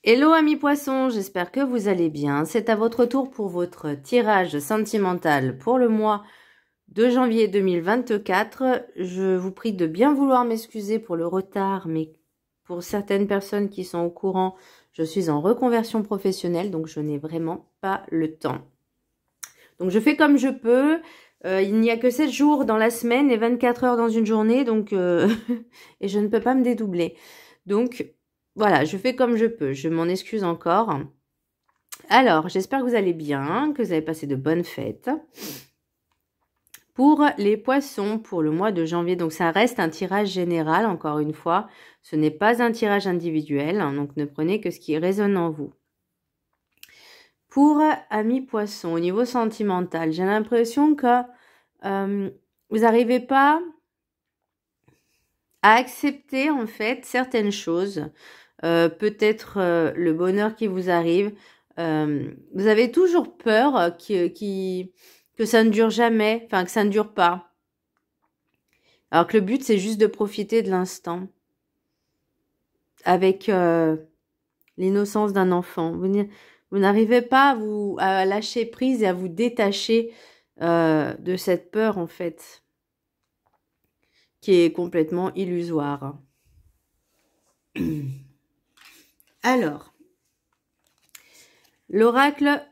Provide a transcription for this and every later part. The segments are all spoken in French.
Hello amis poissons, j'espère que vous allez bien. C'est à votre tour pour votre tirage sentimental pour le mois de janvier 2024. Je vous prie de bien vouloir m'excuser pour le retard, mais pour certaines personnes qui sont au courant, je suis en reconversion professionnelle, donc je n'ai vraiment pas le temps. Donc je fais comme je peux. Il n'y a que 7 jours dans la semaine et 24 heures dans une journée, donc et je ne peux pas me dédoubler. Donc voilà, je fais comme je peux. Je m'en excuse encore. Alors, j'espère que vous allez bien, que vous avez passé de bonnes fêtes. Pour les poissons, pour le mois de janvier, donc ça reste un tirage général, encore une fois. Ce n'est pas un tirage individuel, hein, donc ne prenez que ce qui résonne en vous. Pour amis poissons, au niveau sentimental, j'ai l'impression que vous n'arrivez pas à accepter en fait certaines choses. Peut-être le bonheur qui vous arrive. Vous avez toujours peur que ça ne dure jamais, enfin que ça ne dure pas. Alors que le but, c'est juste de profiter de l'instant. Avec l'innocence d'un enfant. Vous n'arrivez pas à lâcher prise et à vous détacher de cette peur, en fait, qui est complètement illusoire. Alors, l'oracle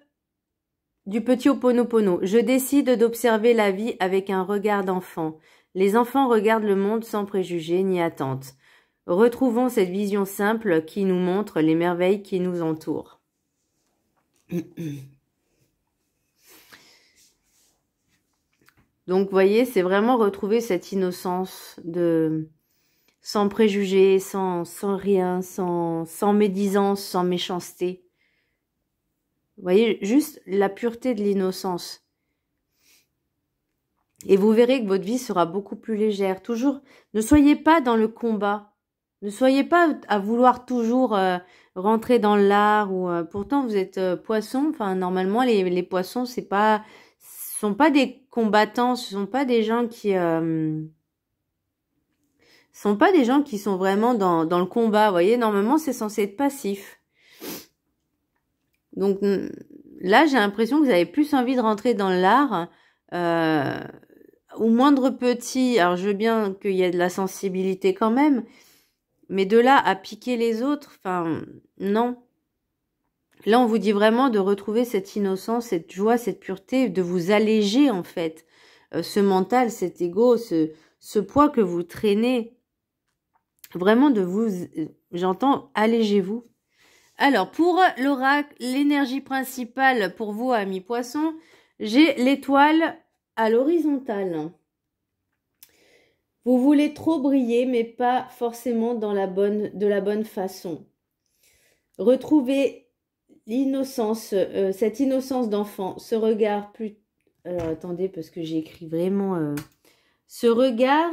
du petit Ho'oponopono. Je décide d'observer la vie avec un regard d'enfant. Les enfants regardent le monde sans préjugés ni attentes. Retrouvons cette vision simple qui nous montre les merveilles qui nous entourent. Donc, vous voyez, c'est vraiment retrouver cette innocence sans préjugés, sans rien, sans médisance, sans méchanceté. Vous voyez, juste la pureté de l'innocence. Et vous verrez que votre vie sera beaucoup plus légère. Toujours, ne soyez pas dans le combat. Ne soyez pas à vouloir toujours rentrer dans l'art. Pourtant, vous êtes poisson. Enfin, normalement, les poissons, ce sont pas des combattants. Ce sont pas des gens qui sont vraiment dans le combat. Vous voyez, normalement, c'est censé être passif. Donc là, j'ai l'impression que vous avez plus envie de rentrer dans l'art. Au moindre petit, alors je veux bien qu'il y ait de la sensibilité quand même, mais de là à piquer les autres, enfin, non. Là, on vous dit vraiment de retrouver cette innocence, cette joie, cette pureté, de vous alléger en fait. Ce mental, cet ego, ce poids que vous traînez. Vraiment de vous, j'entends, allégez-vous. Alors, pour l'oracle, l'énergie principale pour vous, amis poissons, j'ai l'étoile à l'horizontale. Vous voulez trop briller, mais pas forcément de la bonne façon. Retrouvez l'innocence, cette innocence d'enfant, ce regard plus... Alors, attendez, parce que j'ai écrit vraiment... ce regard,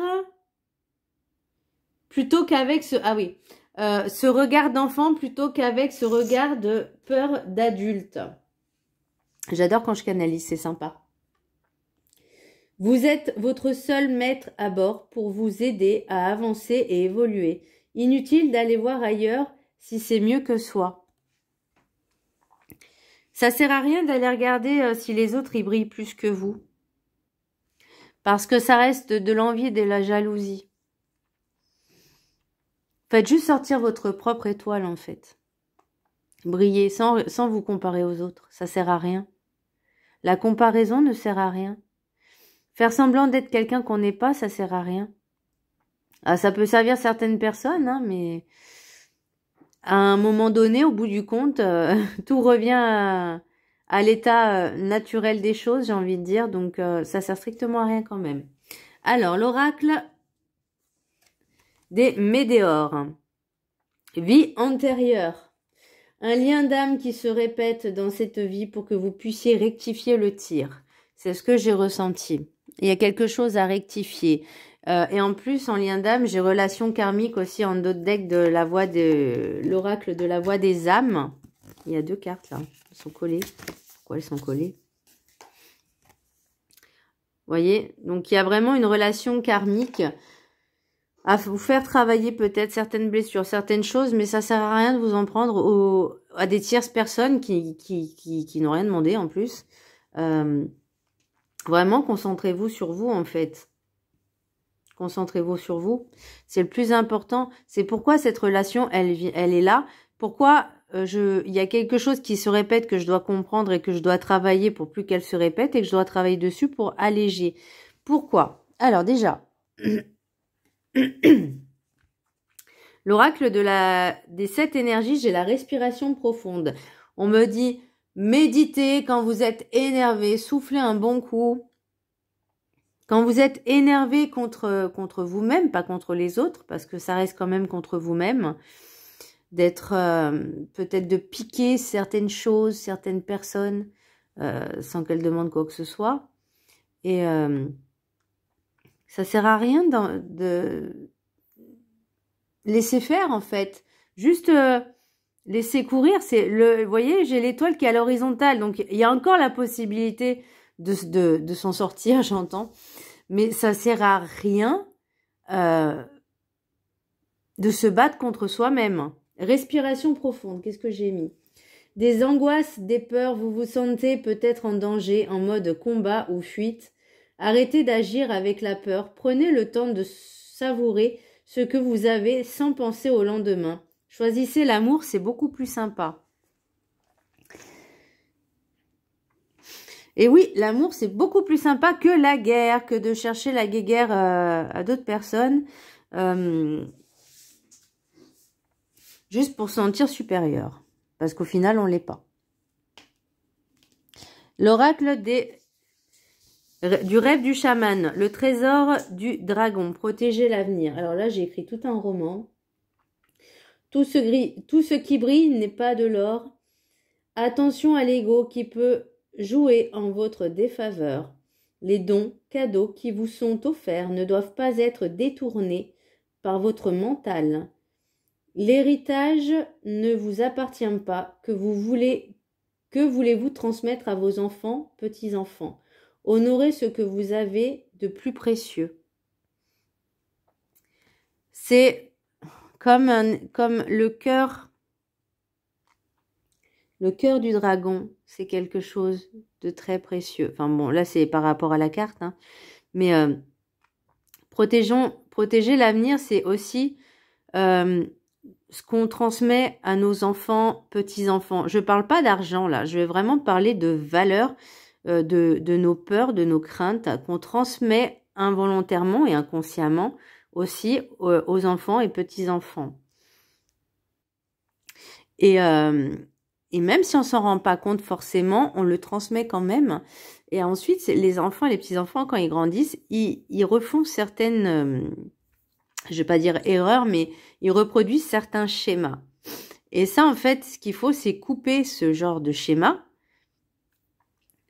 plutôt qu'avec ce... Ah oui, ce regard d'enfant plutôt qu'avec ce regard de peur d'adulte. J'adore quand je canalise, c'est sympa. Vous êtes votre seul maître à bord pour vous aider à avancer et évoluer. Inutile d'aller voir ailleurs si c'est mieux que soi. Ça sert à rien d'aller regarder si les autres y brillent plus que vous. Parce que ça reste de l'envie et de la jalousie. Faites juste sortir votre propre étoile en fait. Brillez sans vous comparer aux autres. Ça sert à rien. La comparaison ne sert à rien. Faire semblant d'être quelqu'un qu'on n'est pas, ça sert à rien. Ah, ça peut servir certaines personnes, hein, mais à un moment donné, au bout du compte, tout revient à l'état naturel des choses, j'ai envie de dire. Donc, ça sert strictement à rien quand même. Alors, l'oracle des météores. Vie antérieure. Un lien d'âme qui se répète dans cette vie pour que vous puissiez rectifier le tir. C'est ce que j'ai ressenti. Il y a quelque chose à rectifier. Et en plus, en lien d'âme, j'ai relation karmique aussi en d'autres decks de la voix de l'oracle de la voix des âmes. Il y a 2 cartes là. Elles sont collées. Pourquoi elles sont collées? Vous voyez? Donc, il y a vraiment une relation karmique à vous faire travailler peut-être certaines blessures, certaines choses, mais ça sert à rien de vous en prendre à des tierces personnes qui n'ont rien demandé en plus. Vraiment, concentrez-vous sur vous en fait. Concentrez-vous sur vous. C'est le plus important. C'est pourquoi cette relation, elle est là. Pourquoi il y a quelque chose qui se répète que je dois comprendre et que je dois travailler pour plus qu'elle se répète et que je dois travailler dessus pour alléger. Pourquoi? Alors déjà, l'oracle des 7 énergies, j'ai la respiration profonde. On me dit, méditez quand vous êtes énervé, soufflez un bon coup. Quand vous êtes énervé contre vous-même, pas contre les autres, parce que ça reste quand même contre vous-même, d'être peut-être de piquer certaines choses, certaines personnes, sans qu'elles demandent quoi que ce soit. Et ça sert à rien de laisser faire en fait. Juste laisser courir. Vous voyez, j'ai l'étoile qui est à l'horizontale, donc il y a encore la possibilité de s'en sortir, j'entends. Mais ça sert à rien de se battre contre soi-même. Respiration profonde, qu'est-ce que j'ai mis? Des angoisses, des peurs, vous vous sentez peut-être en danger, en mode combat ou fuite. Arrêtez d'agir avec la peur. Prenez le temps de savourer ce que vous avez sans penser au lendemain. Choisissez l'amour, c'est beaucoup plus sympa. Et oui, l'amour, c'est beaucoup plus sympa que la guerre, que de chercher la guéguerre à d'autres personnes. Juste pour se sentir supérieur. Parce qu'au final, on ne l'est pas. L'oracle du rêve du chaman. Le trésor du dragon. Protéger l'avenir. Alors là, j'ai écrit tout un roman. Tout ce qui brille n'est pas de l'or. Attention à l'ego qui peut jouer en votre défaveur. Les dons, cadeaux qui vous sont offerts ne doivent pas être détournés par votre mental. L'héritage ne vous appartient pas. Que voulez-vous transmettre à vos enfants, petits-enfants? Honorez ce que vous avez de plus précieux. C'est comme le cœur. Le cœur du dragon, c'est quelque chose de très précieux. Enfin bon, là c'est par rapport à la carte, hein. Mais protéger l'avenir, c'est aussi ce qu'on transmet à nos enfants, petits-enfants. Je ne parle pas d'argent là, je vais vraiment parler de valeurs, de nos peurs, de nos craintes qu'on transmet involontairement et inconsciemment aussi aux enfants et petits-enfants. Et même si on s'en rend pas compte forcément, on le transmet quand même. Et ensuite, les enfants, les petits-enfants, quand ils grandissent, ils refont certaines, je vais pas dire erreurs, mais ils reproduisent certains schémas. Et ça, en fait, ce qu'il faut, c'est couper ce genre de schéma.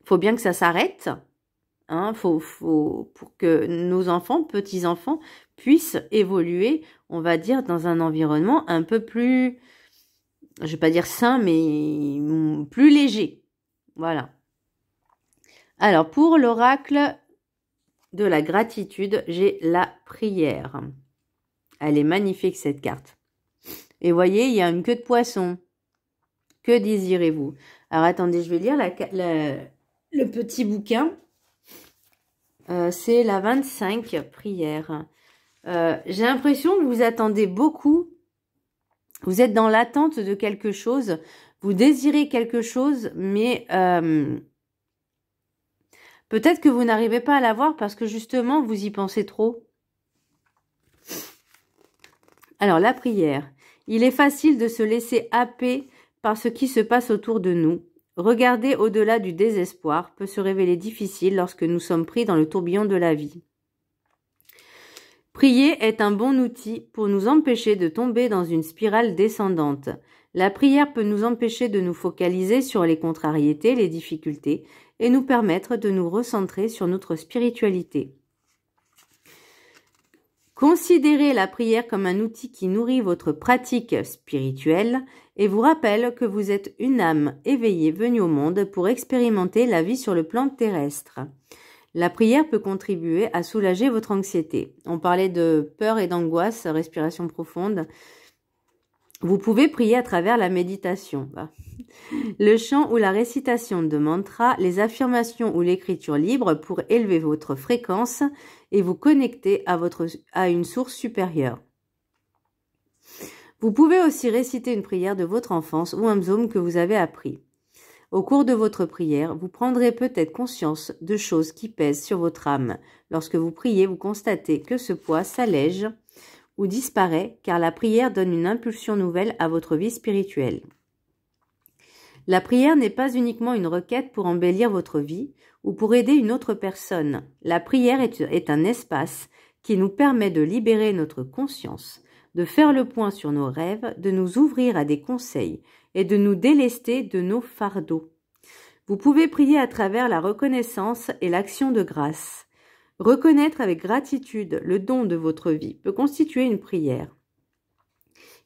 Il faut bien que ça s'arrête. Hein, pour que nos enfants, petits-enfants, puissent évoluer, on va dire, dans un environnement un peu plus... je vais pas dire sain, mais plus léger. Voilà. Alors, pour l'oracle de la gratitude, j'ai la prière. Elle est magnifique, cette carte. Et vous voyez, il y a une queue de poisson. Que désirez-vous? Alors, attendez, je vais lire le petit bouquin. C'est la 25 prière. J'ai l'impression que vous attendez beaucoup. Vous êtes dans l'attente de quelque chose, vous désirez quelque chose, mais peut-être que vous n'arrivez pas à l'avoir parce que justement, vous y pensez trop. Alors, la prière. Il est facile de se laisser happer par ce qui se passe autour de nous. Regarder au-delà du désespoir peut se révéler difficile lorsque nous sommes pris dans le tourbillon de la vie. Prier est un bon outil pour nous empêcher de tomber dans une spirale descendante. La prière peut nous empêcher de nous focaliser sur les contrariétés, les difficultés, et nous permettre de nous recentrer sur notre spiritualité. Considérez la prière comme un outil qui nourrit votre pratique spirituelle et vous rappelle que vous êtes une âme éveillée venue au monde pour expérimenter la vie sur le plan terrestre. La prière peut contribuer à soulager votre anxiété. On parlait de peur et d'angoisse, respiration profonde. Vous pouvez prier à travers la méditation. Le chant ou la récitation de mantras, les affirmations ou l'écriture libre pour élever votre fréquence et vous connecter à une source supérieure. Vous pouvez aussi réciter une prière de votre enfance ou un psaume que vous avez appris. Au cours de votre prière, vous prendrez peut-être conscience de choses qui pèsent sur votre âme. Lorsque vous priez, vous constatez que ce poids s'allège ou disparaît car la prière donne une impulsion nouvelle à votre vie spirituelle. La prière n'est pas uniquement une requête pour embellir votre vie ou pour aider une autre personne. La prière est un espace qui nous permet de libérer notre conscience, de faire le point sur nos rêves, de nous ouvrir à des conseils et de nous délester de nos fardeaux. Vous pouvez prier à travers la reconnaissance et l'action de grâce. Reconnaître avec gratitude le don de votre vie peut constituer une prière.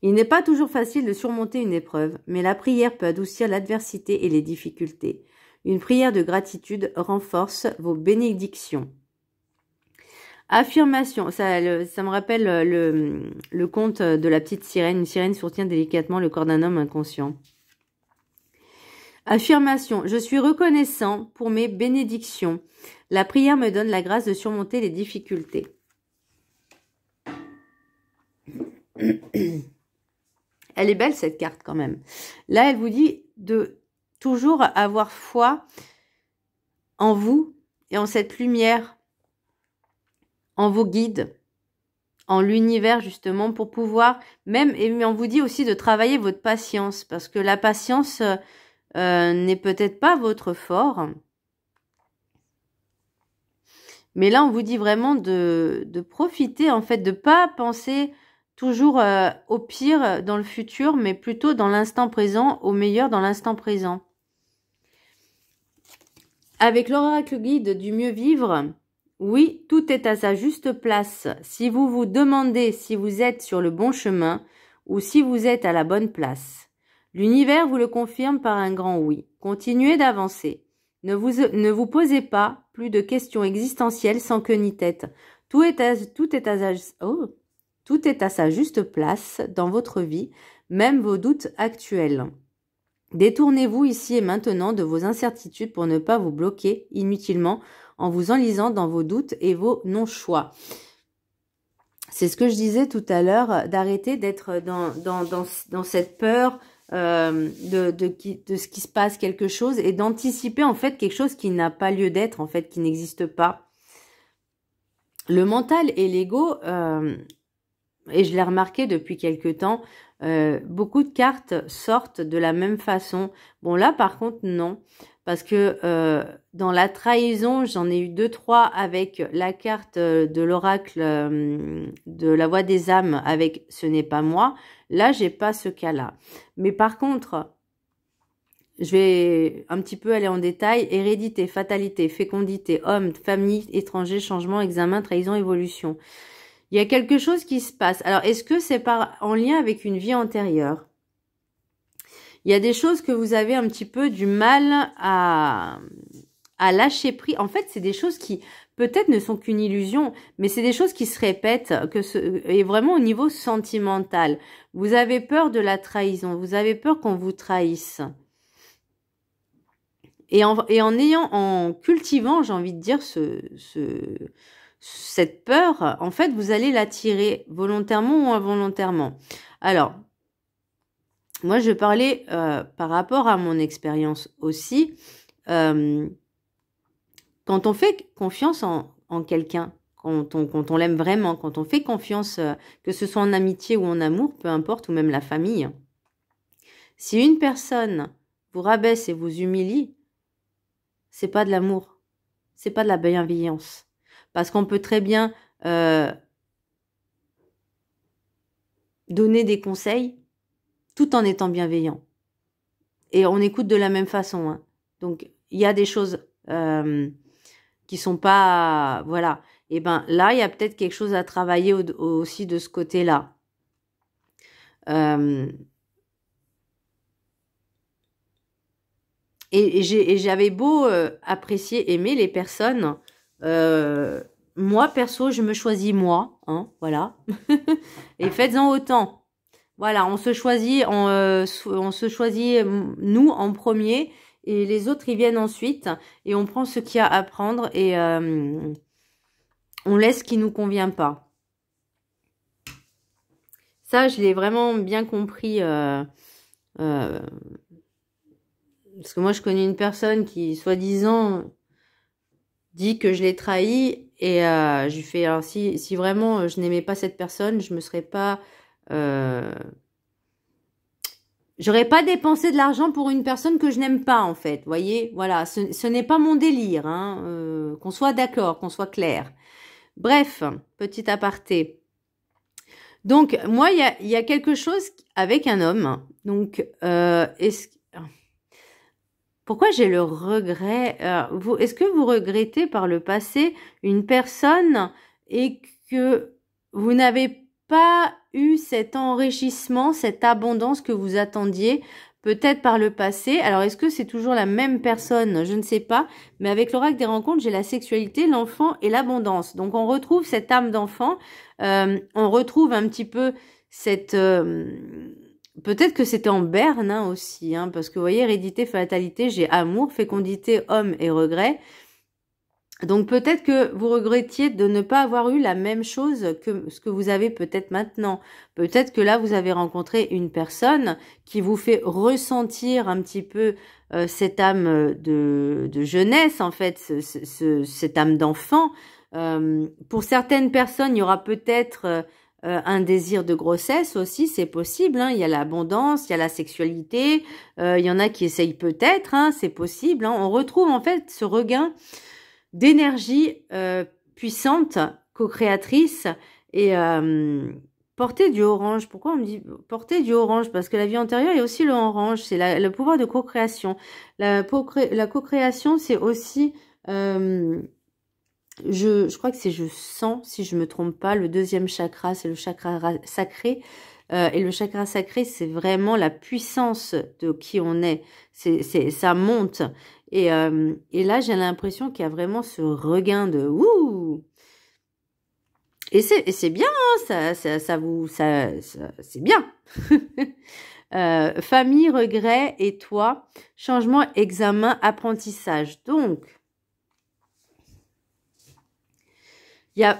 Il n'est pas toujours facile de surmonter une épreuve, mais la prière peut adoucir l'adversité et les difficultés. Une prière de gratitude renforce vos bénédictions. Affirmation, ça me rappelle le conte de la petite sirène. Une sirène soutient délicatement le corps d'un homme inconscient. Affirmation, je suis reconnaissant pour mes bénédictions. La prière me donne la grâce de surmonter les difficultés. Elle est belle cette carte quand même. Là, elle vous dit de toujours avoir foi en vous et en cette lumière, en vos guides, en l'univers justement pour pouvoir même, et on vous dit aussi de travailler votre patience parce que la patience n'est peut-être pas votre fort. Mais là, on vous dit vraiment de profiter en fait, de pas penser toujours au pire dans le futur, mais plutôt dans l'instant présent, au meilleur dans l'instant présent. Avec l'oracle guide du mieux vivre, oui, tout est à sa juste place. Si vous vous demandez si vous êtes sur le bon chemin ou si vous êtes à la bonne place. L'univers vous le confirme par un grand oui. Continuez d'avancer. Ne vous posez pas plus de questions existentielles sans queue ni tête. Tout est à sa juste place dans votre vie, même vos doutes actuels. Détournez-vous ici et maintenant de vos incertitudes pour ne pas vous bloquer inutilement en vous enlisant dans vos doutes et vos non-choix. C'est ce que je disais tout à l'heure, d'arrêter d'être dans cette peur de ce qui se passe quelque chose et d'anticiper en fait quelque chose qui n'a pas lieu d'être, en fait, qui n'existe pas. Le mental et l'ego, et je l'ai remarqué depuis quelque temps, beaucoup de cartes sortent de la même façon. Bon là par contre non, parce que dans la trahison j'en ai eu 2-3 avec la carte de l'oracle de la voix des âmes avec ce n'est pas moi. Là j'ai pas ce cas là, mais par contre je vais un petit peu aller en détail. Hérédité, fatalité, fécondité, homme, famille, étranger, changement, examen, trahison, évolution. Il y a quelque chose qui se passe. Alors, est-ce que c'est en lien avec une vie antérieure? Il y a des choses que vous avez un petit peu du mal à lâcher prise. En fait, c'est des choses qui peut-être ne sont qu'une illusion, mais c'est des choses qui se répètent et vraiment au niveau sentimental. Vous avez peur de la trahison, vous avez peur qu'on vous trahisse. Et en cultivant, j'ai envie de dire, cette peur, en fait, vous allez l'attirer volontairement ou involontairement. Alors, moi, je parlais par rapport à mon expérience aussi. Quand on fait confiance en quelqu'un, quand on l'aime vraiment, quand on fait confiance, que ce soit en amitié ou en amour, peu importe, ou même la famille, si une personne vous rabaisse et vous humilie, c'est pas de l'amour, c'est pas de la bienveillance. Parce qu'on peut très bien donner des conseils tout en étant bienveillant. Et on écoute de la même façon. Hein. Donc, il y a des choses qui sont pas... Voilà. Et ben là, il y a peut-être quelque chose à travailler aussi de ce côté-là. Et j'avais beau apprécier, aimer les personnes Moi, perso, je me choisis moi, hein, voilà. Et faites-en autant. Voilà, on se choisit, on se choisit nous en premier et les autres ils viennent ensuite et on prend ce qu'il y a à prendre et on laisse ce qui nous convient pas. Ça, je l'ai vraiment bien compris. Parce que moi, je connais une personne qui, soi-disant, dit que je l'ai trahi et je lui fais, alors si vraiment je n'aimais pas cette personne, je me serais pas... j'aurais pas dépensé de l'argent pour une personne que je n'aime pas, en fait. Voyez, voilà, ce n'est pas mon délire, hein, qu'on soit d'accord, qu'on soit clair. Bref, petit aparté. Donc, moi, il y a quelque chose avec un homme. Donc, pourquoi j'ai le regret est-ce que vous regrettez par le passé une personne et que vous n'avez pas eu cet enrichissement, cette abondance que vous attendiez peut-être par le passé? Alors, est-ce que c'est toujours la même personne? Je ne sais pas. Mais avec l'oracle des rencontres, j'ai la sexualité, l'enfant et l'abondance. Donc, on retrouve cette âme d'enfant. On retrouve un petit peu cette... peut-être que c'était en berne hein, aussi, hein, parce que vous voyez, hérédité, fatalité, j'ai amour, fécondité, homme et regret. Donc peut-être que vous regrettiez de ne pas avoir eu la même chose que ce que vous avez peut-être maintenant. Peut-être que là, vous avez rencontré une personne qui vous fait ressentir un petit peu cette âme de jeunesse, en fait, cette âme d'enfant. Pour certaines personnes, il y aura peut-être un désir de grossesse aussi, c'est possible. Hein. Il y a l'abondance, il y a la sexualité. Il y en a qui essayent peut-être, hein, c'est possible. Hein. On retrouve en fait ce regain d'énergie puissante, co-créatrice et porter du orange. Pourquoi on me dit porter du orange? Parce que la vie antérieure, il y a aussi le orange, c'est le pouvoir de co-création. La co-création, c'est aussi, je crois que c'est je sens, si je me trompe pas, le deuxième chakra, c'est le chakra sacré. Et le chakra sacré, c'est vraiment la puissance de qui on est. Ça monte. Et là, j'ai l'impression qu'il y a vraiment ce regain de ouh. Et c'est bien, hein, c'est bien. Famille, regret et toi, changement, examen, apprentissage. Donc, il y a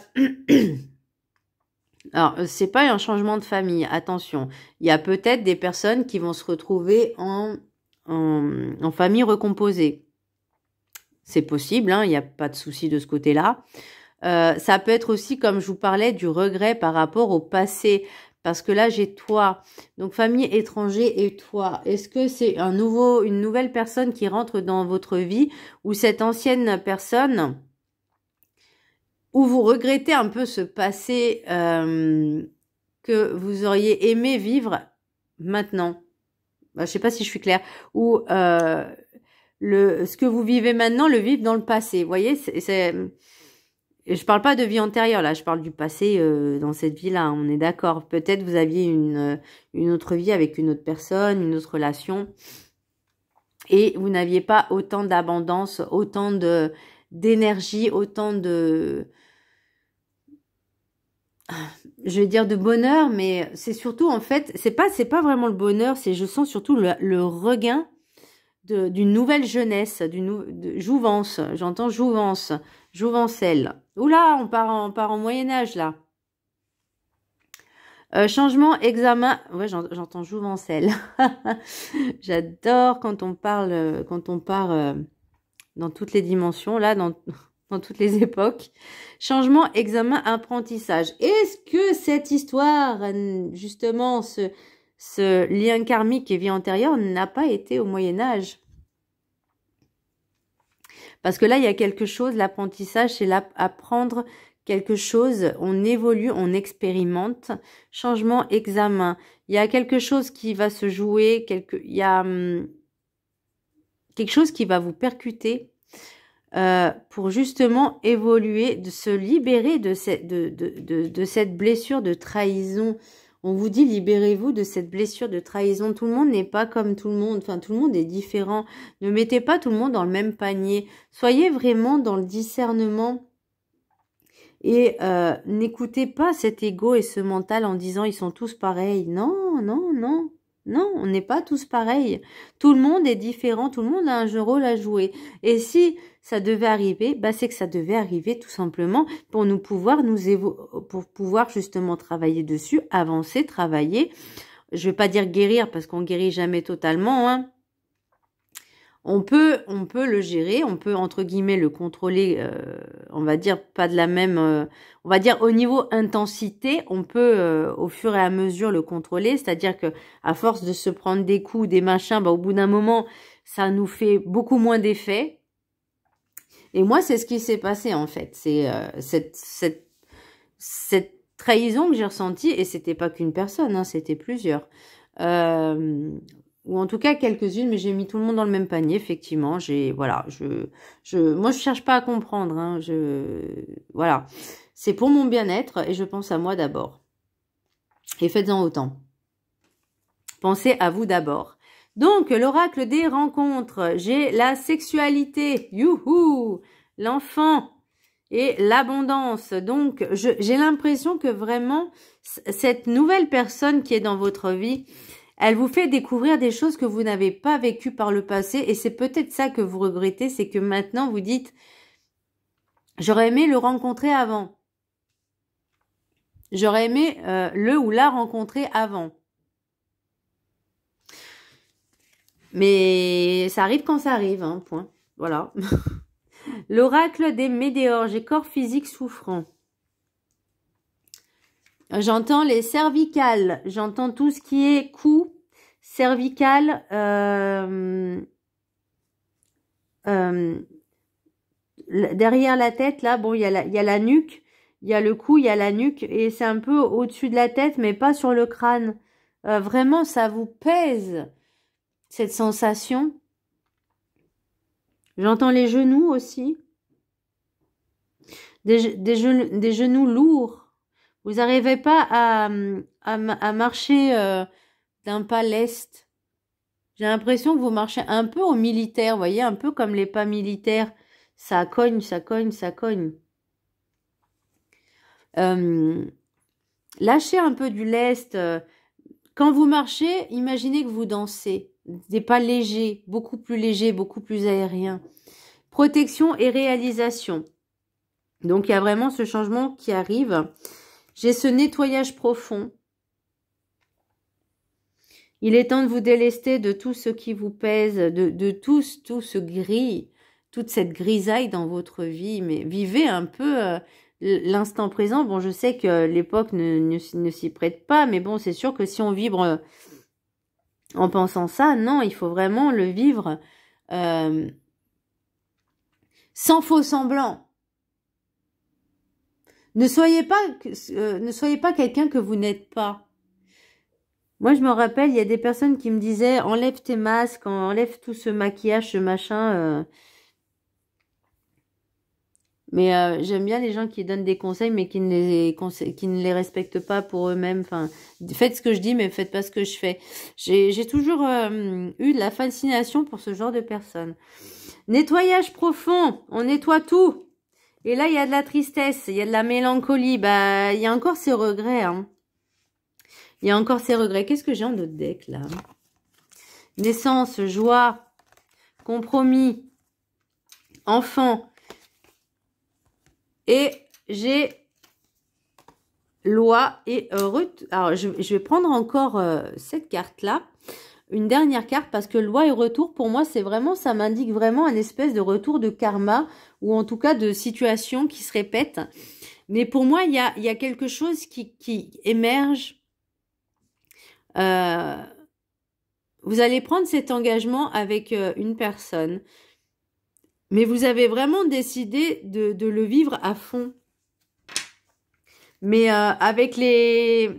alors, c'est pas un changement de famille, attention. Il y a peut-être des personnes qui vont se retrouver en famille recomposée. C'est possible, hein, il n'y a pas de souci de ce côté-là. Ça peut être aussi, comme je vous parlais, du regret par rapport au passé. Parce que là, j'ai toi. Donc, famille, étranger et toi. Est-ce que c'est une nouvelle personne qui rentre dans votre vie ou cette ancienne personne où vous regrettez un peu ce passé que vous auriez aimé vivre maintenant? Je ne sais pas si je suis claire. Ou ce que vous vivez maintenant, le vivre dans le passé. Vous voyez, je parle pas de vie antérieure, là, je parle du passé dans cette vie-là, on est d'accord. Peut-être vous aviez une autre vie avec une autre personne, une autre relation, et vous n'aviez pas autant d'abondance, autant d'énergie, autant de... Je vais dire de bonheur, mais c'est surtout, en fait, c'est pas vraiment le bonheur, je sens surtout le regain d'une nouvelle jeunesse, de jouvence, j'entends jouvence, jouvencelle. Oula, on part en Moyen-Âge, là. Changement, examen, ouais, j'entends jouvencelle. J'adore quand on part dans toutes les dimensions, là, dans toutes les époques. Changement, examen, apprentissage. Est-ce que cette histoire, justement, ce lien karmique et vie antérieure n'a pas été au Moyen-Âge? Parce que là, il y a quelque chose, l'apprentissage, c'est apprendre quelque chose, on évolue, on expérimente. Changement, examen. Il y a quelque chose qui va se jouer, il y a quelque chose qui va vous percuter pour justement évoluer, de se libérer de cette blessure de trahison. On vous dit, libérez-vous de cette blessure de trahison. Tout le monde n'est pas comme tout le monde. Enfin, tout le monde est différent. Ne mettez pas tout le monde dans le même panier. Soyez vraiment dans le discernement Et n'écoutez pas cet ego et ce mental en disant ils sont tous pareils. Non, non, non. Non, on n'est pas tous pareils. Tout le monde est différent, tout le monde a un rôle à jouer. Et si ça devait arriver, bah c'est que ça devait arriver tout simplement pour nous pouvoir pour pouvoir justement travailler dessus, avancer, travailler. Je vais pas dire guérir parce qu'on guérit jamais totalement, hein. On peut le gérer, on peut entre guillemets le contrôler, on va dire pas de la même, on va dire au niveau intensité, on peut au fur et à mesure le contrôler, c'est-à-dire que à force de se prendre des coups, des machins, bah au bout d'un moment, ça nous fait beaucoup moins d'effet. Et moi, c'est ce qui s'est passé en fait, c'est cette trahison que j'ai ressentie, et c'était pas qu'une personne, hein, c'était plusieurs. Ou en tout cas quelques-unes, mais j'ai mis tout le monde dans le même panier, effectivement. Voilà, moi je cherche pas à comprendre, hein, voilà. C'est pour mon bien-être et je pense à moi d'abord. Et faites-en autant. Pensez à vous d'abord. Donc, l'oracle des rencontres, j'ai la sexualité, youhou, l'enfant et l'abondance. Donc, j'ai l'impression que vraiment, cette nouvelle personne qui est dans votre vie, elle vous fait découvrir des choses que vous n'avez pas vécues par le passé, et c'est peut-être ça que vous regrettez, c'est que maintenant vous dites « J'aurais aimé le rencontrer avant. J'aurais aimé le ou la rencontrer avant. » Mais ça arrive quand ça arrive, hein, point. Voilà. L'oracle des météores, j'ai corps physique souffrant. J'entends les cervicales, j'entends tout ce qui est cou, cervical, derrière la tête, là, bon, il y a la nuque, il y a le cou, il y a la nuque, et c'est un peu au-dessus de la tête, mais pas sur le crâne. Vraiment, ça vous pèse, cette sensation. J'entends les genoux aussi. Des genoux lourds. Vous n'arrivez pas à marcher d'un pas leste. J'ai l'impression que vous marchez un peu au militaire, vous voyez, un peu comme les pas militaires. Ça cogne, ça cogne, ça cogne. Lâchez un peu du lest. Quand vous marchez, imaginez que vous dansez. Des pas légers, beaucoup plus aériens. Protection et réalisation. Donc, il y a vraiment ce changement qui arrive. J'ai ce nettoyage profond. Il est temps de vous délester de tout ce qui vous pèse, de tout ce gris, toute cette grisaille dans votre vie. Mais vivez un peu l'instant présent. Bon, je sais que l'époque ne s'y prête pas, mais bon, c'est sûr que si on vibre en pensant ça, non, il faut vraiment le vivre sans faux semblant. Ne soyez pas quelqu'un que vous n'êtes pas. Moi, je me rappelle, il y a des personnes qui me disaient « Enlève tes masques, enlève tout ce maquillage, ce machin. » Mais j'aime bien les gens qui donnent des conseils, mais qui ne les respectent pas pour eux-mêmes. Enfin, faites ce que je dis, mais faites pas ce que je fais. J'ai toujours eu de la fascination pour ce genre de personnes. Nettoyage profond, on nettoie tout. Et là, il y a de la tristesse, il y a de la mélancolie. Bah, il y a encore ces regrets, hein. Il y a encore ces regrets. Qu'est-ce que j'ai en d'autres deck, là? Naissance, joie, compromis, enfant. Et j'ai loi et retour. Alors, je vais prendre encore cette carte-là. Une dernière carte, parce que loi et retour, pour moi, c'est vraiment, ça m'indique vraiment un espèce de retour de karma, ou en tout cas de situation qui se répète. Mais pour moi, il y a quelque chose qui émerge. Vous allez prendre cet engagement avec une personne, mais vous avez vraiment décidé de le vivre à fond. Mais avec les...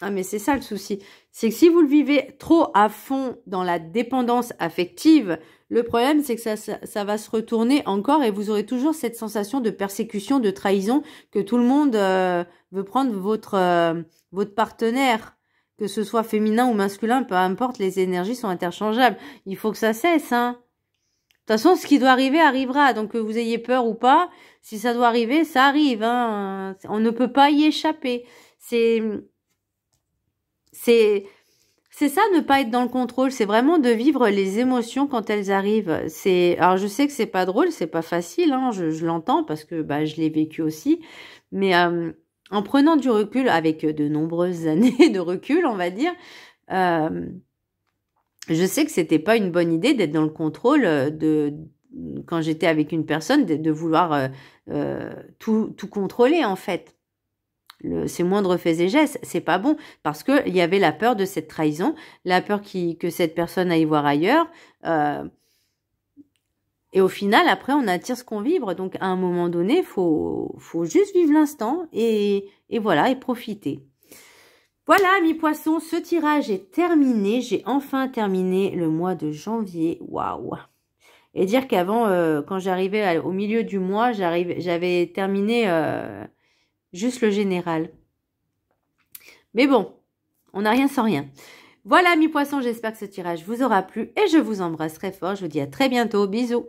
Ah, mais c'est ça le souci. C'est que si vous le vivez trop à fond dans la dépendance affective, le problème, c'est que ça va se retourner encore et vous aurez toujours cette sensation de persécution, de trahison, que tout le monde veut prendre votre partenaire. Que ce soit féminin ou masculin, peu importe, les énergies sont interchangeables. Il faut que ça cesse, hein. façon, ce qui doit arriver arrivera. Donc que vous ayez peur ou pas, si ça doit arriver, ça arrive. Hein. On ne peut pas y échapper. C'est ça, ne pas être dans le contrôle. C'est vraiment de vivre les émotions quand elles arrivent. Alors je sais que c'est pas drôle, c'est pas facile. Hein, je l'entends parce que bah je l'ai vécu aussi. Mais en prenant du recul, avec de nombreuses années de recul, on va dire. Je sais que c'était pas une bonne idée d'être dans le contrôle quand j'étais avec une personne, de vouloir tout contrôler en fait. Ces moindres faits et gestes, c'est pas bon parce que il y avait la peur de cette trahison, la peur que cette personne aille voir ailleurs. Et au final, après, on attire ce qu'on vibre. Donc, à un moment donné, faut juste vivre l'instant et voilà, et profiter. Voilà, mes poissons, ce tirage est terminé. J'ai enfin terminé le mois de janvier. Waouh! Et dire qu'avant, quand j'arrivais au milieu du mois, j'avais terminé juste le général. Mais bon, on n'a rien sans rien. Voilà, mes poissons, j'espère que ce tirage vous aura plu et je vous embrasse très fort. Je vous dis à très bientôt. Bisous!